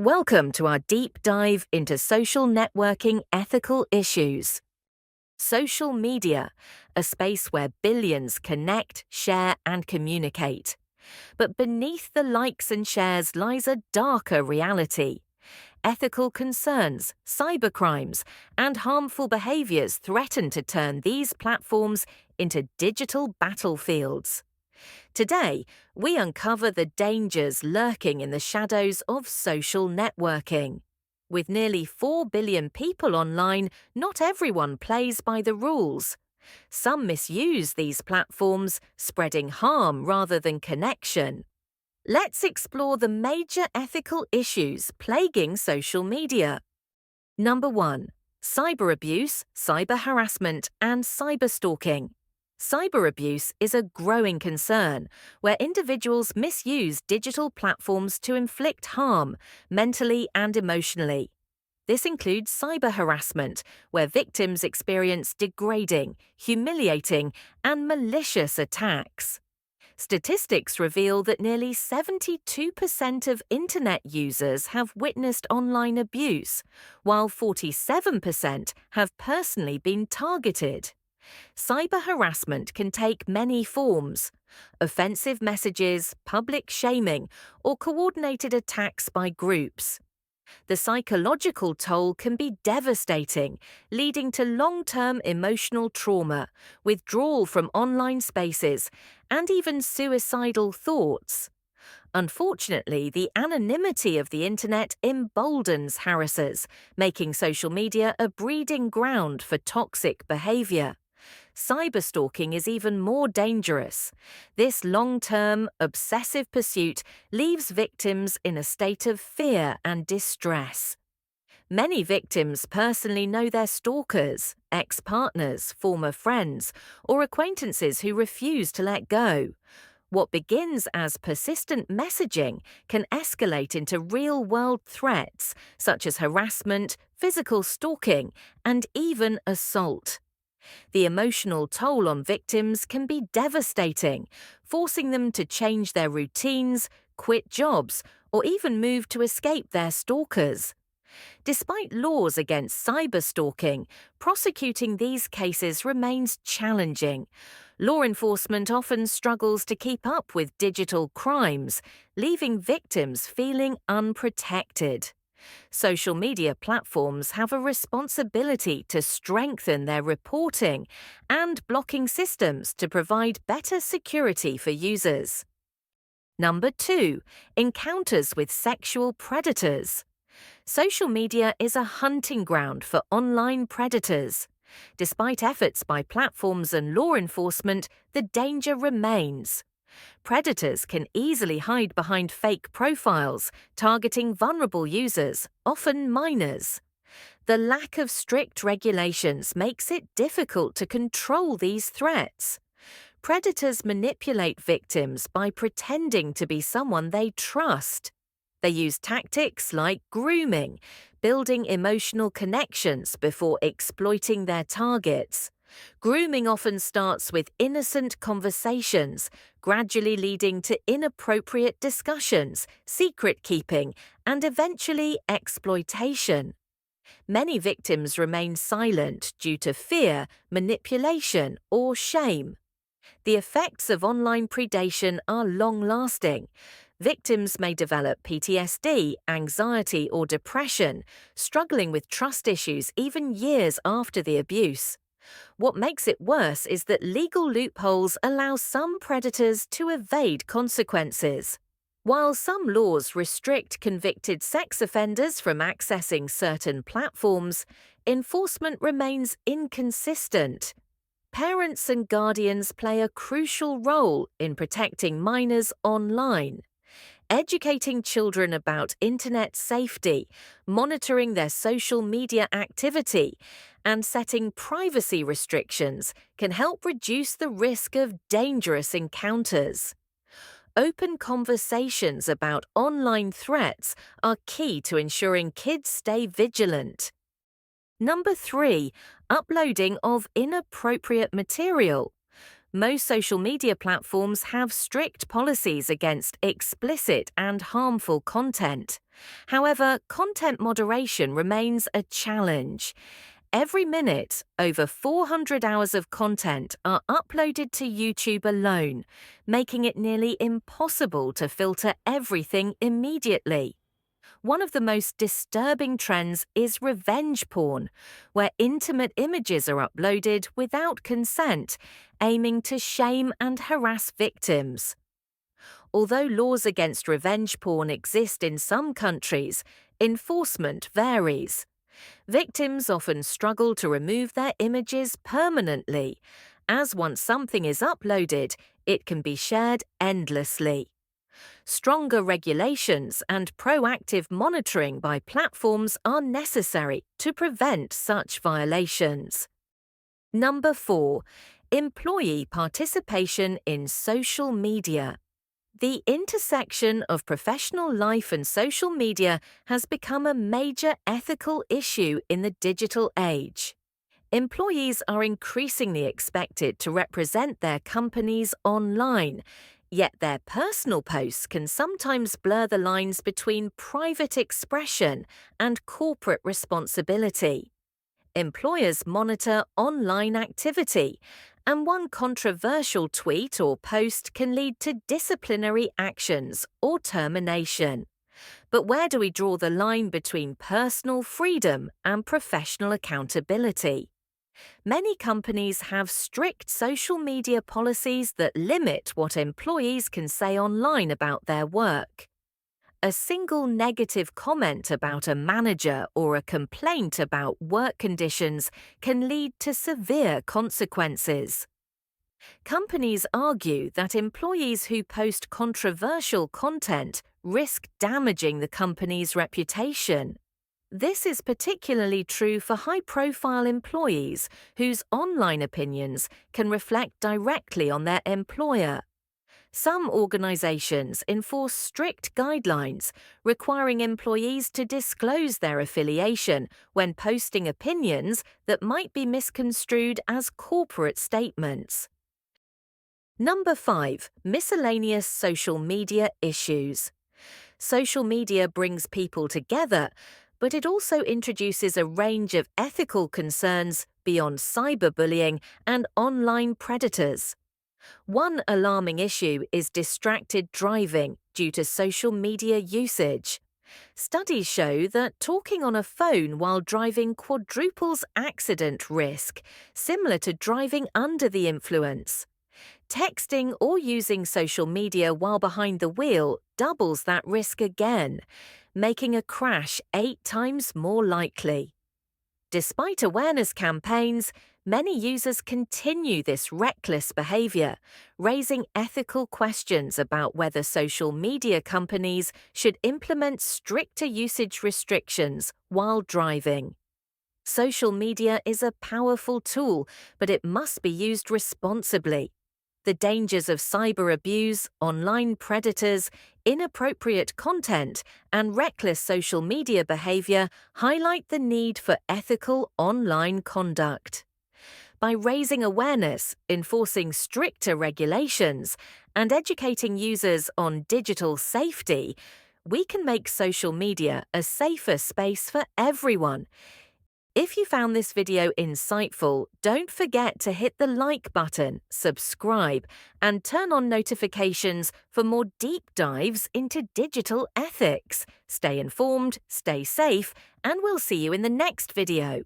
Welcome to our deep dive into social networking ethical issues. Social media, a space where billions connect, share, and communicate. But beneath the likes and shares lies a darker reality. Ethical concerns, cybercrimes, and harmful behaviors threaten to turn these platforms into digital battlefields. Today, we uncover the dangers lurking in the shadows of social networking. With nearly 4 billion people online, not everyone plays by the rules. Some misuse these platforms, spreading harm rather than connection. Let's explore the major ethical issues plaguing social media. Number 1. Cyber abuse, cyber harassment, and cyberstalking. Cyber abuse is a growing concern where individuals misuse digital platforms to inflict harm, mentally and emotionally. This includes cyber harassment, where victims experience degrading, humiliating, and malicious attacks. Statistics reveal that nearly 72% of internet users have witnessed online abuse, while 47% have personally been targeted. Cyber harassment can take many forms: offensive messages, public shaming, or coordinated attacks by groups. The psychological toll can be devastating, leading to long-term emotional trauma, withdrawal from online spaces, and even suicidal thoughts. Unfortunately, the anonymity of the internet emboldens harassers, making social media a breeding ground for toxic behavior. Cyberstalking is even more dangerous. This long-term, obsessive pursuit leaves victims in a state of fear and distress. Many victims personally know their stalkers, ex-partners, former friends, or acquaintances who refuse to let go. What begins as persistent messaging can escalate into real-world threats, such as harassment, physical stalking, and even assault. The emotional toll on victims can be devastating, forcing them to change their routines, quit jobs, or even move to escape their stalkers. Despite laws against cyberstalking, prosecuting these cases remains challenging. Law enforcement often struggles to keep up with digital crimes, leaving victims feeling unprotected. Social media platforms have a responsibility to strengthen their reporting and blocking systems to provide better security for users. Number 2. Encounters with sexual predators. Social media is a hunting ground for online predators. Despite efforts by platforms and law enforcement, the danger remains. Predators can easily hide behind fake profiles, targeting vulnerable users, often minors. The lack of strict regulations makes it difficult to control these threats. Predators manipulate victims by pretending to be someone they trust. They use tactics like grooming, building emotional connections before exploiting their targets. Grooming often starts with innocent conversations, gradually leading to inappropriate discussions, secret keeping, and eventually exploitation. Many victims remain silent due to fear, manipulation, or shame. The effects of online predation are long-lasting. Victims may develop PTSD, anxiety, or depression, struggling with trust issues even years after the abuse. What makes it worse is that legal loopholes allow some predators to evade consequences. While some laws restrict convicted sex offenders from accessing certain platforms, enforcement remains inconsistent. Parents and guardians play a crucial role in protecting minors online. Educating children about internet safety, monitoring their social media activity, and setting privacy restrictions can help reduce the risk of dangerous encounters. Open conversations about online threats are key to ensuring kids stay vigilant. Number 3. Uploading of inappropriate material. Most social media platforms have strict policies against explicit and harmful content. However, content moderation remains a challenge. Every minute, over 400 hours of content are uploaded to YouTube alone, making it nearly impossible to filter everything immediately. One of the most disturbing trends is revenge porn, where intimate images are uploaded without consent, aiming to shame and harass victims. Although laws against revenge porn exist in some countries, enforcement varies. Victims often struggle to remove their images permanently, as once something is uploaded, it can be shared endlessly. Stronger regulations and proactive monitoring by platforms are necessary to prevent such violations. Number 4. Employee participation in social media. The intersection of professional life and social media has become a major ethical issue in the digital age. Employees are increasingly expected to represent their companies online, yet their personal posts can sometimes blur the lines between private expression and corporate responsibility. Employers monitor online activity, and one controversial tweet or post can lead to disciplinary actions or termination. But where do we draw the line between personal freedom and professional accountability? Many companies have strict social media policies that limit what employees can say online about their work. A single negative comment about a manager or a complaint about work conditions can lead to severe consequences. Companies argue that employees who post controversial content risk damaging the company's reputation. This is particularly true for high-profile employees whose online opinions can reflect directly on their employer. Some organizations enforce strict guidelines requiring employees to disclose their affiliation when posting opinions that might be misconstrued as corporate statements. Number 5. Miscellaneous social media issues. Social media brings people together, but it also introduces a range of ethical concerns beyond cyberbullying and online predators. One alarming issue is distracted driving due to social media usage. Studies show that talking on a phone while driving quadruples accident risk, similar to driving under the influence. Texting or using social media while behind the wheel doubles that risk again, making a crash 8 times more likely. Despite awareness campaigns, many users continue this reckless behavior, raising ethical questions about whether social media companies should implement stricter usage restrictions while driving. Social media is a powerful tool, but it must be used responsibly. The dangers of cyber abuse, online predators, inappropriate content, and reckless social media behavior highlight the need for ethical online conduct. By raising awareness, enforcing stricter regulations, and educating users on digital safety, we can make social media a safer space for everyone. If you found this video insightful, don't forget to hit the like button, subscribe, and turn on notifications for more deep dives into digital ethics. Stay informed, stay safe, and we'll see you in the next video.